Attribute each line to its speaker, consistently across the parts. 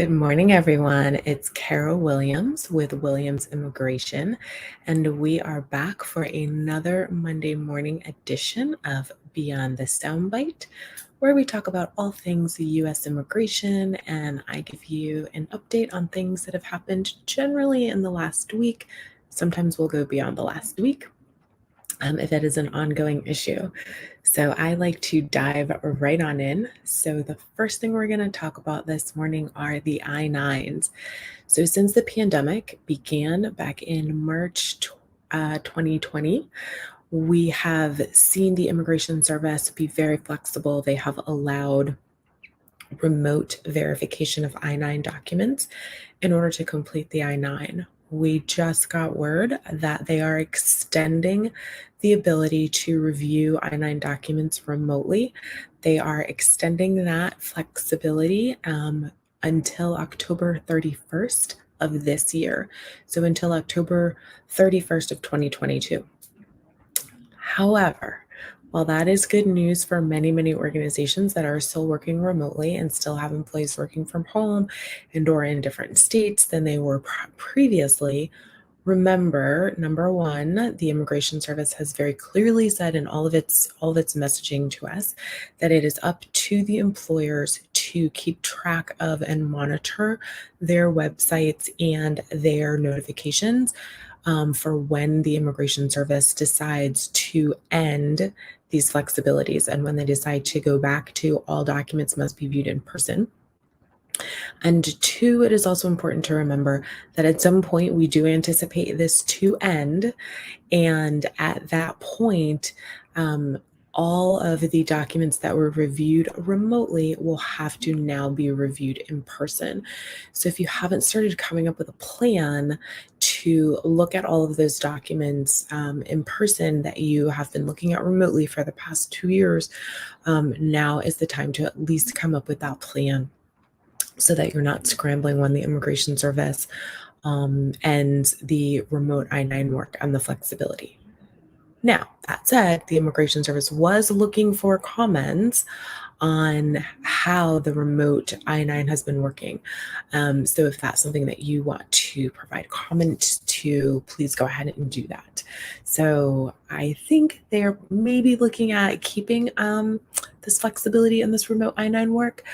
Speaker 1: Good morning, everyone. It's Carol Williams with Williams Immigration, and we are back for another Monday morning edition of Beyond the Soundbite, where we talk about all things U.S. immigration, and I give you an update on things that have happened generally in the last week. Sometimes we'll go beyond the last week if it is an ongoing issue. So I like to dive right on in. So the first thing we're going to talk about this morning are the I-9s. So since the pandemic began back in March 2020, we have seen the Immigration Service be very flexible. They have allowed remote verification of I-9 documents in order to complete the I-9. We just got word that they are extending the ability to review I-9 documents remotely. They are extending that flexibility until October 31st of this year. So until October 31st of 2022. However, while that is good news for many, many organizations that are still working remotely and still have employees working from home and or in different states than they were previously, remember, number one, the Immigration Service has very clearly said in all of its messaging to us that it is up to the employers to keep track of and monitor their websites and their notifications for when the Immigration Service decides to end these flexibilities and when they decide to go back to all documents must be viewed in person. And two, it is also important to remember that at some point we do anticipate this to end. And at that point, all of the documents that were reviewed remotely will have to now be reviewed in person. So if you haven't started coming up with a plan to look at all of those documents in person that you have been looking at remotely for the past 2 years, now is the time to at least come up with that plan so that you're not scrambling when the Immigration Service ends the remote I-9 work and the flexibility. Now, that said, the Immigration Service was looking for comments on how the remote I-9 has been working. So if that's something that you want to provide comment to, please go ahead and do that. So I think they're maybe looking at keeping this flexibility in this remote I-9 work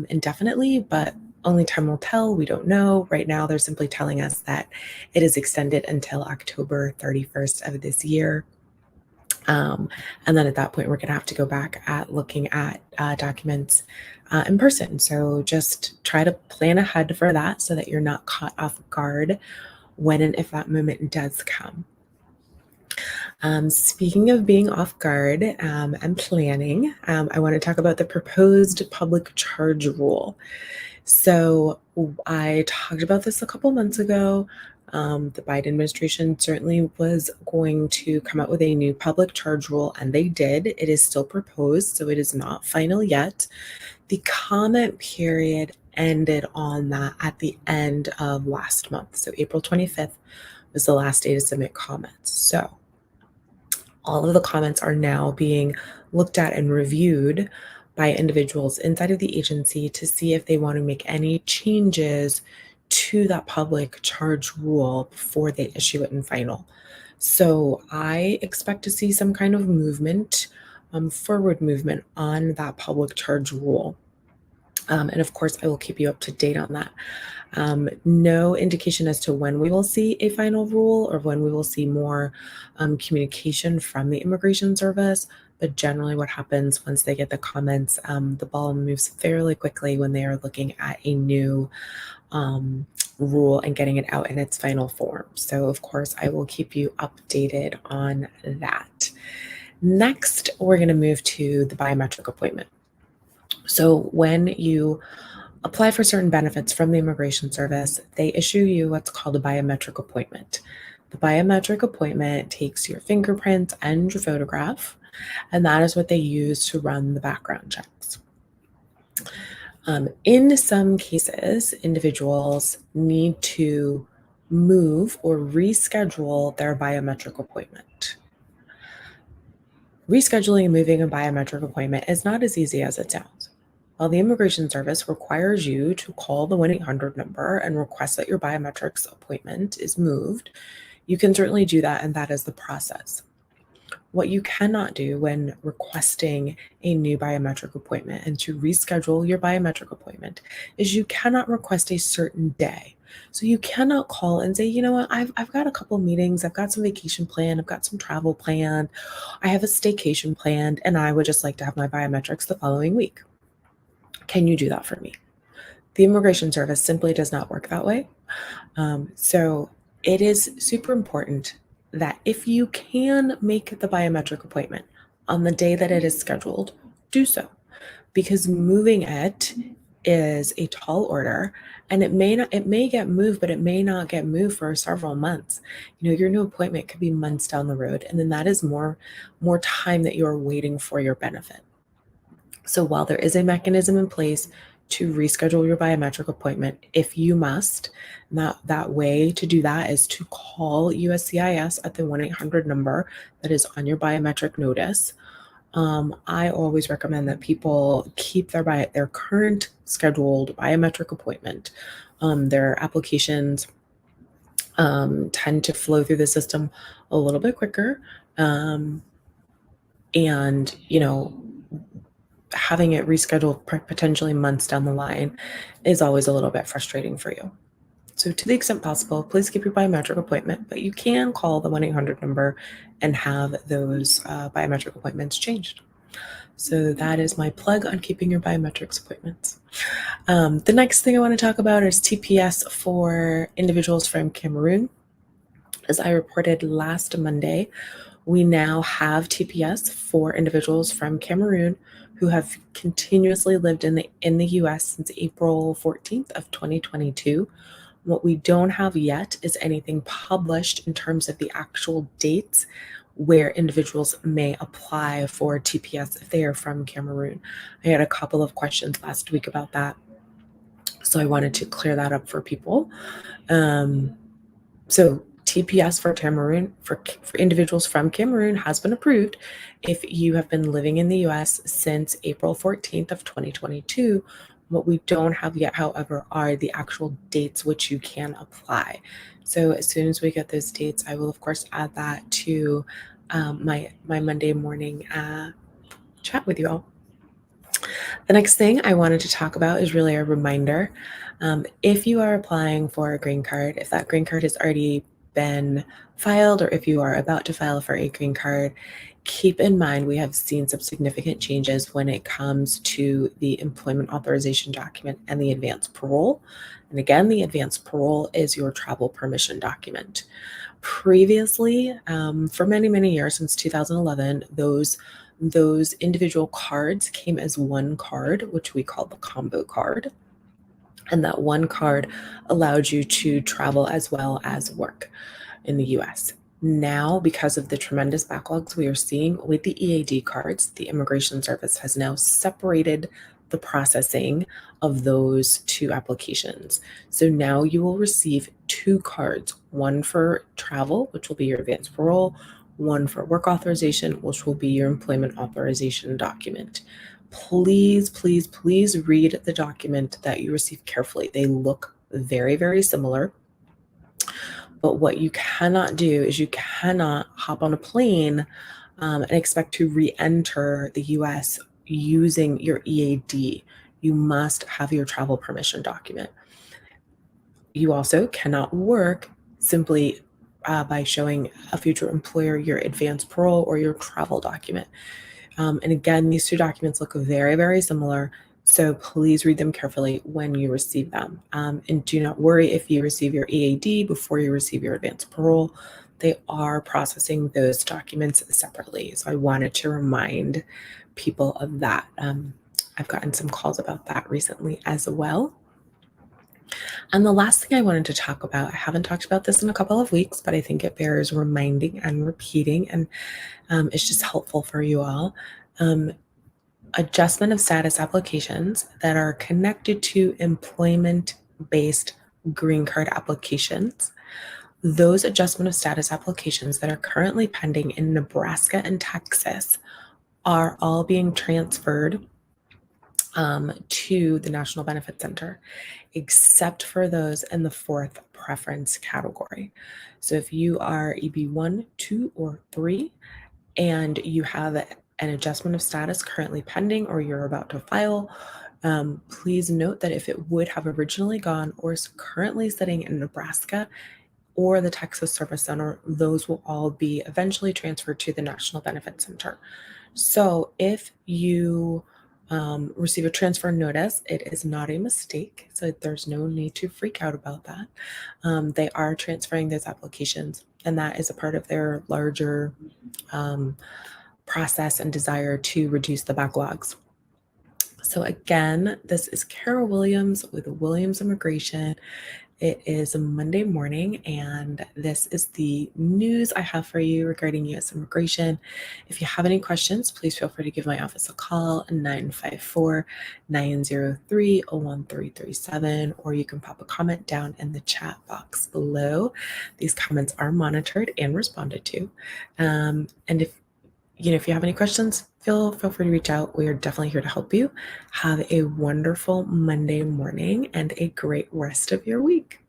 Speaker 1: indefinitely, but only time will tell. We don't know. Right now, they're simply telling us that it is extended until October 31st of this year. And then at that point, we're going to have to go back at looking at documents in person. So just try to plan ahead for that so that you're not caught off guard when and if that moment does come. Speaking of being off guard and planning, I want to talk about the proposed public charge rule. So I talked about this a couple months ago. The Biden administration certainly was going to come out with a new public charge rule, and they did. It is still proposed, so it is not final yet. The comment period ended on that at the end of last month. So April 25th was the last day to submit comments. So all of the comments are now being looked at and reviewed by individuals inside of the agency to see if they want to make any changes to that public charge rule before they issue it in final. So I expect to see some kind of movement, forward movement on that public charge rule. And of course, I will keep you up to date on that. No indication as to when we will see a final rule or when we will see more communication from the Immigration Service. But generally what happens once they get the comments, the ball moves fairly quickly when they are looking at a new rule and getting it out in its final form. So of course, I will keep you updated on that. Next, we're going to move to the biometric appointment. So when you apply for certain benefits from the Immigration Service, they issue you what's called a biometric appointment. The biometric appointment takes your fingerprints and your photograph, and that is what they use to run the background checks. In some cases, individuals need to move or reschedule their biometric appointment. Rescheduling and moving a biometric appointment is not as easy as it sounds. While the Immigration Service requires you to call the 1-800 number and request that your biometrics appointment is moved, you can certainly do that, and that is the process. What you cannot do when requesting a new biometric appointment and to reschedule your biometric appointment is you cannot request a certain day. So you cannot call and say, you know what, I've got a couple meetings, I've got some vacation planned, I've got some travel planned, I have a staycation planned, and I would just like to have my biometrics the following week. Can you do that for me? The Immigration Service simply does not work that way. So it is super important that if you can make the biometric appointment on the day that it is scheduled, do so, because moving it is a tall order, and it may get moved, but it may not get moved for several months. Your new appointment could be months down the road, and then that is more time that you're waiting for your benefit. So while there is a mechanism in place to reschedule your biometric appointment, if you must, that way to do that is to call USCIS at the 1-800 number that is on your biometric notice. I always recommend that people keep their current scheduled biometric appointment. Their applications tend to flow through the system a little bit quicker. And having it rescheduled potentially months down the line is always a little bit frustrating for you. So to the extent possible, please keep your biometric appointment, but you can call the 1-800 number and have those biometric appointments changed. So that is my plug on keeping your biometrics appointments. The next thing I want to talk about is TPS for individuals from Cameroon. As I reported last Monday, we now have TPS for individuals from Cameroon who have continuously lived in the US since April 14th of 2022. What we don't have yet is anything published in terms of the actual dates where individuals may apply for TPS if they are from Cameroon. I had a couple of questions last week about that, so I wanted to clear that up for people. So TPS for Cameroon, for individuals from Cameroon, has been approved if you have been living in the US since April 14th of 2022. What we don't have yet, however, are the actual dates which you can apply. So as soon as we get those dates, I will, of course, add that to my Monday morning chat with you all. The next thing I wanted to talk about is really a reminder. If you are applying for a green card, if that green card has already been filed, or if you are about to file for a green card, keep in mind we have seen some significant changes when it comes to the employment authorization document and the advance parole. And again, the advance parole is your travel permission document. Previously, for many, many years, since 2011, those individual cards came as one card, which we call the combo card. And that one card allowed you to travel as well as work in the US. Now, because of the tremendous backlogs we are seeing with the EAD cards, the Immigration Service has now separated the processing of those two applications. So now you will receive two cards, one for travel, which will be your advance parole, one for work authorization, which will be your employment authorization document. Please, please, please read the document that you receive carefully. They look very, very similar. But what you cannot do is you cannot hop on a plane and expect to re-enter the US using your EAD. You must have your travel permission document. You also cannot work simply by showing a future employer your advance parole or your travel document. And again, these two documents look very, very similar. So please read them carefully when you receive them. And do not worry if you receive your EAD before you receive your advance parole. They are processing those documents separately. So I wanted to remind people of that. I've gotten some calls about that recently as well. And the last thing I wanted to talk about, I haven't talked about this in a couple of weeks, but I think it bears reminding and repeating, and it's just helpful for you all. Adjustment of status applications that are connected to employment-based green card applications. Those adjustment of status applications that are currently pending in Nebraska and Texas are all being transferred to the National Benefit Center, except for those in the fourth preference category. So if you are EB1, 2, or 3, and you have an adjustment of status currently pending or you're about to file, please note that if it would have originally gone or is currently sitting in Nebraska or the Texas Service Center, those will all be eventually transferred to the National Benefit Center. So if you receive a transfer notice, it is not a mistake. So there's no need to freak out about that. They are transferring those applications, and that is a part of their larger process and desire to reduce the backlogs. So again, this is Carol Williams with Williams Immigration. It is a Monday morning, and this is the news I have for you regarding U.S. immigration. If you have any questions, please feel free to give my office a call, 954-903-01337, or you can pop a comment down in the chat box below. These comments are monitored and responded to. And if you have any questions, feel free to reach out. We are definitely here to help you. Have a wonderful Monday morning and a great rest of your week.